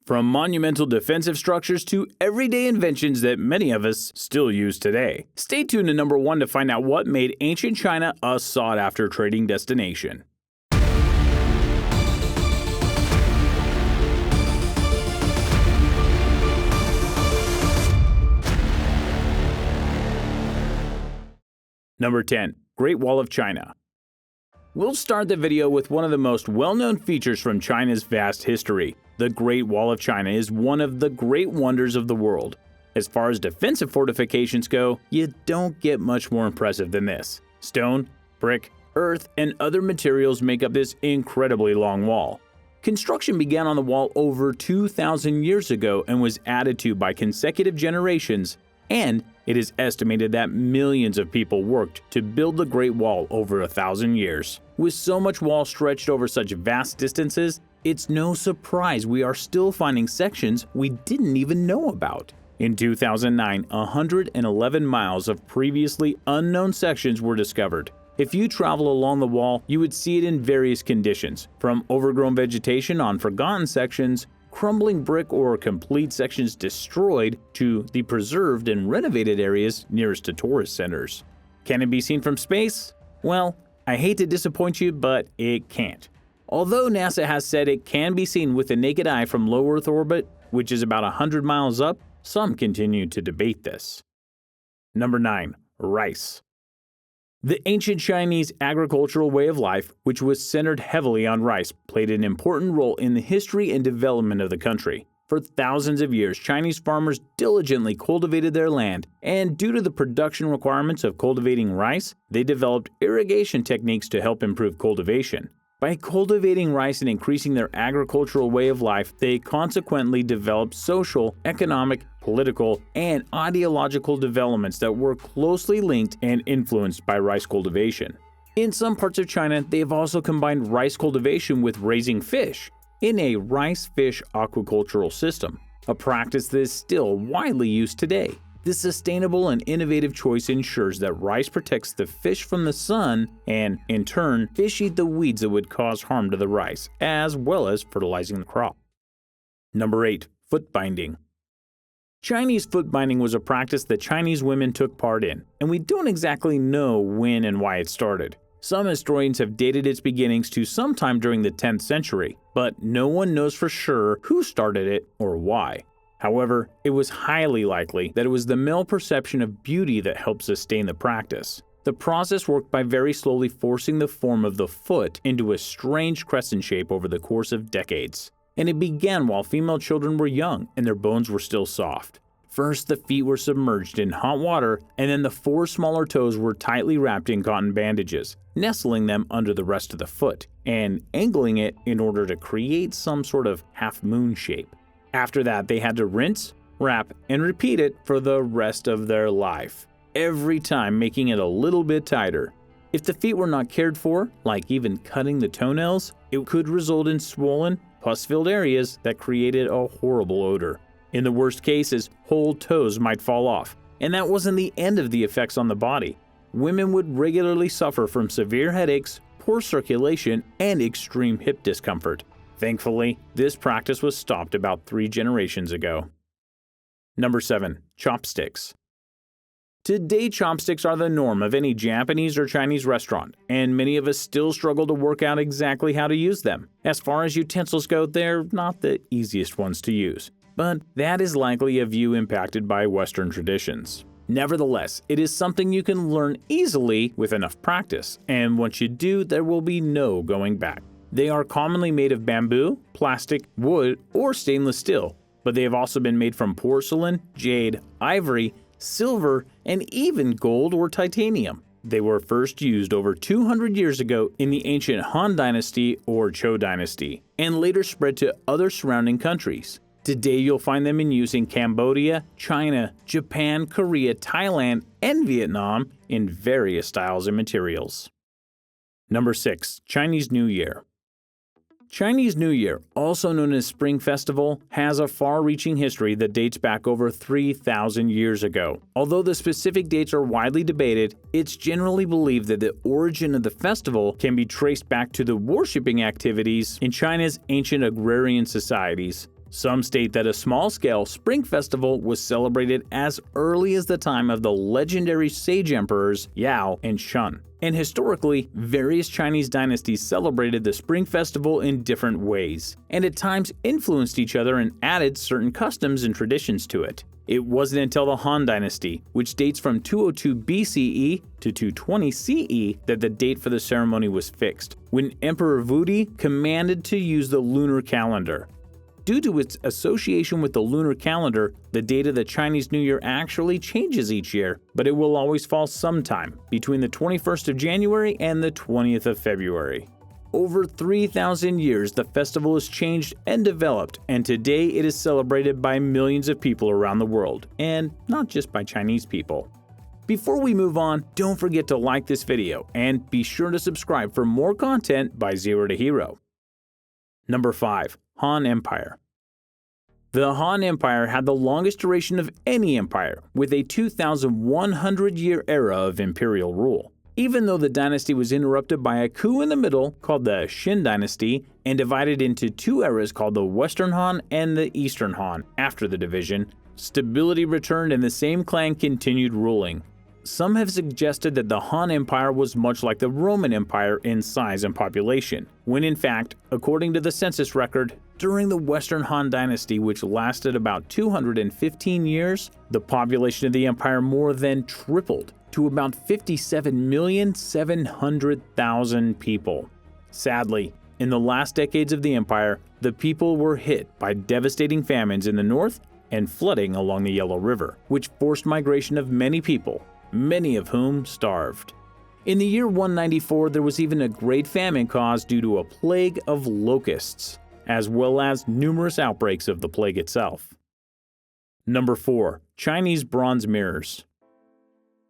From monumental defensive structures to everyday inventions that many of us still use today. Stay tuned to number 1 to find out what made ancient China a sought-after trading destination. Number 10. Great Wall of China. We'll start the video with one of the most well-known features from China's vast history. The Great Wall of China is one of the great wonders of the world. As far as defensive fortifications go, you don't get much more impressive than this. Stone, brick, earth, and other materials make up this incredibly long wall. Construction began on the wall over 2,000 years ago and was added to by consecutive generations, and it is estimated that millions of people worked to build the Great Wall over 1,000 years. With so much wall stretched over such vast distances, it's no surprise we are still finding sections we didn't even know about. In 2009, 111 miles of previously unknown sections were discovered. If you travel along the wall, you would see it in various conditions, from overgrown vegetation on forgotten sections, crumbling brick or complete sections destroyed, to the preserved and renovated areas nearest to tourist centers. Can it be seen from space? Well, I hate to disappoint you, but it can't. Although NASA has said it can be seen with the naked eye from low Earth orbit, which is about 100 miles up, some continue to debate this. Number 9. Rice. The ancient Chinese agricultural way of life, which was centered heavily on rice, played an important role in the history and development of the country. For thousands of years, Chinese farmers diligently cultivated their land, and due to the production requirements of cultivating rice, they developed irrigation techniques to help improve cultivation. By cultivating rice and increasing their agricultural way of life, they consequently developed social, economic, political, and ideological developments that were closely linked and influenced by rice cultivation. In some parts of China, they have also combined rice cultivation with raising fish in a rice-fish aquacultural system, a practice that is still widely used today. This sustainable and innovative choice ensures that rice protects the fish from the sun, and in turn, fish eat the weeds that would cause harm to the rice, as well as fertilizing the crop. Number 8. Foot binding. Chinese foot binding was a practice that Chinese women took part in, and we don't exactly know when and why it started. Some historians have dated its beginnings to sometime during the 10th century, but no one knows for sure who started it or why. However, it was highly likely that it was the male perception of beauty that helped sustain the practice. The process worked by very slowly forcing the form of the foot into a strange crescent shape over the course of decades. And it began while female children were young and their bones were still soft. First, the feet were submerged in hot water, and then the 4 smaller toes were tightly wrapped in cotton bandages, nestling them under the rest of the foot, and angling it in order to create some sort of half-moon shape. After that, they had to rinse, wrap, and repeat it for the rest of their life, every time making it a little bit tighter. If the feet were not cared for, like even cutting the toenails, it could result in swollen, pus-filled areas that created a horrible odor. In the worst cases, whole toes might fall off, and that wasn't the end of the effects on the body. Women would regularly suffer from severe headaches, poor circulation, and extreme hip discomfort. Thankfully, this practice was stopped about 3 generations ago. Number 7. Chopsticks. Today, chopsticks are the norm of any Japanese or Chinese restaurant, and many of us still struggle to work out exactly how to use them. As far as utensils go, they're not the easiest ones to use, but that is likely a view impacted by Western traditions. Nevertheless, it is something you can learn easily with enough practice, and once you do, there will be no going back. They are commonly made of bamboo, plastic, wood, or stainless steel, but they have also been made from porcelain, jade, ivory, silver, and even gold or titanium. They were first used over 200 years ago in the ancient Han Dynasty or Zhou Dynasty, and later spread to other surrounding countries. Today you'll find them in use in Cambodia, China, Japan, Korea, Thailand, and Vietnam in various styles and materials. Number 6. Chinese New Year. Chinese New Year, also known as Spring Festival, has a far-reaching history that dates back over 3,000 years ago. Although the specific dates are widely debated, it's generally believed that the origin of the festival can be traced back to the worshipping activities in China's ancient agrarian societies. Some state that a small-scale Spring Festival was celebrated as early as the time of the legendary sage emperors Yao and Shun. And historically, various Chinese dynasties celebrated the Spring Festival in different ways, and at times influenced each other and added certain customs and traditions to it. It wasn't until the Han Dynasty, which dates from 202 BCE to 220 CE, that the date for the ceremony was fixed, when Emperor Wudi commanded to use the lunar calendar. Due to its association with the lunar calendar, the date of the Chinese New Year actually changes each year, but it will always fall sometime between the 21st of January and the 20th of February. Over 3,000 years, the festival has changed and developed, and today it is celebrated by millions of people around the world, and not just by Chinese people. Before we move on, don't forget to like this video, and be sure to subscribe for more content by Zero to Hero. Number 5. Han Empire. The Han Empire had the longest duration of any empire, with a 2,100-year era of imperial rule. Even though the dynasty was interrupted by a coup in the middle called the Qin Dynasty and divided into two eras called the Western Han and the Eastern Han after the division, stability returned and the same clan continued ruling. Some have suggested that the Han Empire was much like the Roman Empire in size and population, when in fact, according to the census record, during the Western Han Dynasty, which lasted about 215 years, the population of the empire more than tripled to about 57,700,000 people. Sadly, in the last decades of the empire, the people were hit by devastating famines in the north and flooding along the Yellow River, which forced migration of many people, many of whom starved. In the year 194, there was even a great famine caused due to a plague of locusts, as well as numerous outbreaks of the plague itself. Number 4. Chinese bronze mirrors.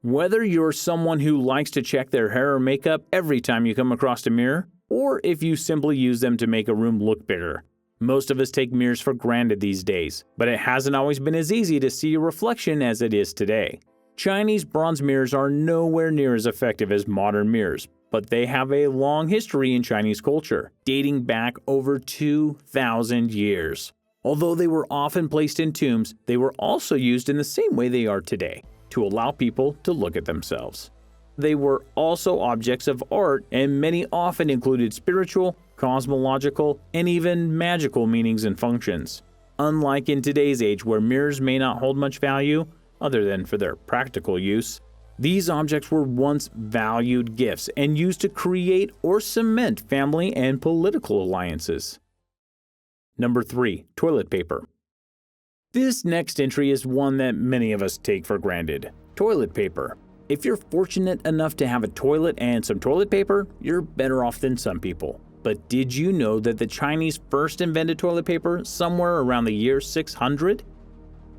Whether you're someone who likes to check their hair or makeup every time you come across a mirror, or if you simply use them to make a room look bigger, most of us take mirrors for granted these days, but it hasn't always been as easy to see a reflection as it is today. Chinese bronze mirrors are nowhere near as effective as modern mirrors, but they have a long history in Chinese culture, dating back over 2,000 years. Although they were often placed in tombs, they were also used in the same way they are today, to allow people to look at themselves. They were also objects of art, and many often included spiritual, cosmological, and even magical meanings and functions. Unlike in today's age where mirrors may not hold much value, other than for their practical use, these objects were once valued gifts and used to create or cement family and political alliances. Number 3. Toilet paper. This next entry is one that many of us take for granted. Toilet paper. If you're fortunate enough to have a toilet and some toilet paper, you're better off than some people. But did you know that the Chinese first invented toilet paper somewhere around the year 600?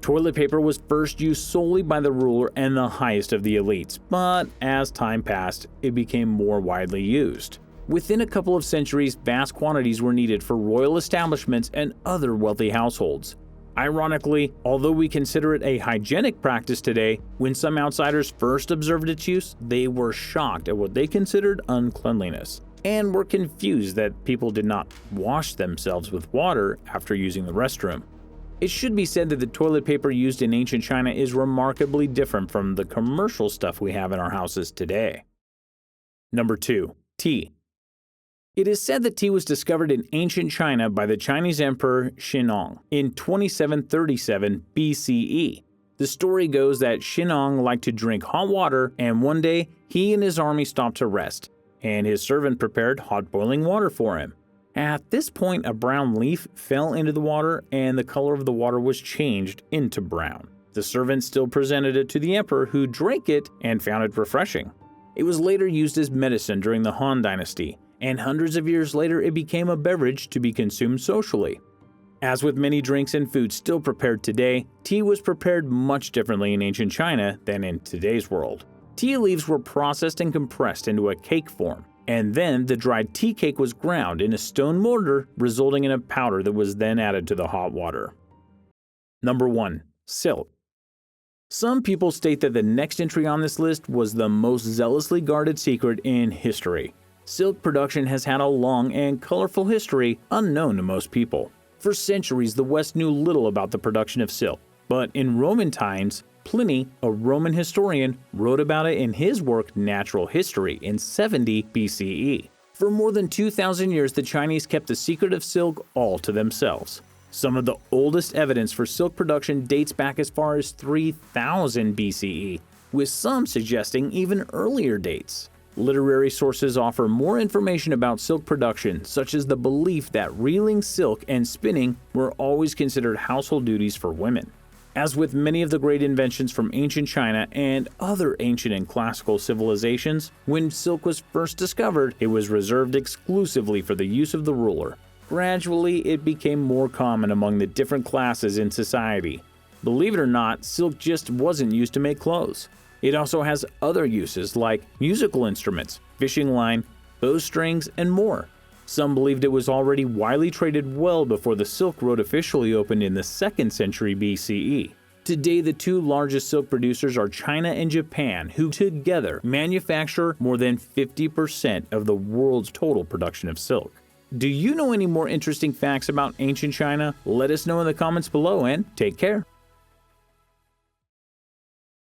Toilet paper was first used solely by the ruler and the highest of the elites, but as time passed, it became more widely used. Within a couple of centuries, vast quantities were needed for royal establishments and other wealthy households. Ironically, although we consider it a hygienic practice today, when some outsiders first observed its use, they were shocked at what they considered uncleanliness, and were confused that people did not wash themselves with water after using the restroom. It should be said that the toilet paper used in ancient China is remarkably different from the commercial stuff we have in our houses today. Number 2. Tea. It is said that tea was discovered in ancient China by the Chinese Emperor Shennong in 2737 BCE. The story goes that Shennong liked to drink hot water, and one day he and his army stopped to rest, and his servant prepared hot boiling water for him. At this point, a brown leaf fell into the water, and the color of the water was changed into brown. The servant still presented it to the emperor, who drank it and found it refreshing. It was later used as medicine during the Han Dynasty, and hundreds of years later it became a beverage to be consumed socially. As with many drinks and foods still prepared today, tea was prepared much differently in ancient China than in today's world. Tea leaves were processed and compressed into a cake form, and then the dried tea cake was ground in a stone mortar, resulting in a powder that was then added to the hot water. Number 1. Silk. Some people state that the next entry on this list was the most zealously guarded secret in history. Silk production has had a long and colorful history unknown to most people. For centuries, the West knew little about the production of silk, but in Roman times, Pliny, a Roman historian, wrote about it in his work Natural History in 70 BCE. For more than 2,000 years, the Chinese kept the secret of silk all to themselves. Some of the oldest evidence for silk production dates back as far as 3000 BCE, with some suggesting even earlier dates. Literary sources offer more information about silk production, such as the belief that reeling silk and spinning were always considered household duties for women. As with many of the great inventions from ancient China and other ancient and classical civilizations, when silk was first discovered, it was reserved exclusively for the use of the ruler. Gradually, it became more common among the different classes in society. Believe it or not, silk just wasn't used to make clothes. It also has other uses like musical instruments, fishing line, bowstrings, and more. Some believed it was already widely traded well before the Silk Road officially opened in the 2nd century BCE. Today, the two largest silk producers are China and Japan, who together manufacture more than 50% of the world's total production of silk. Do you know any more interesting facts about ancient China? Let us know in the comments below and take care.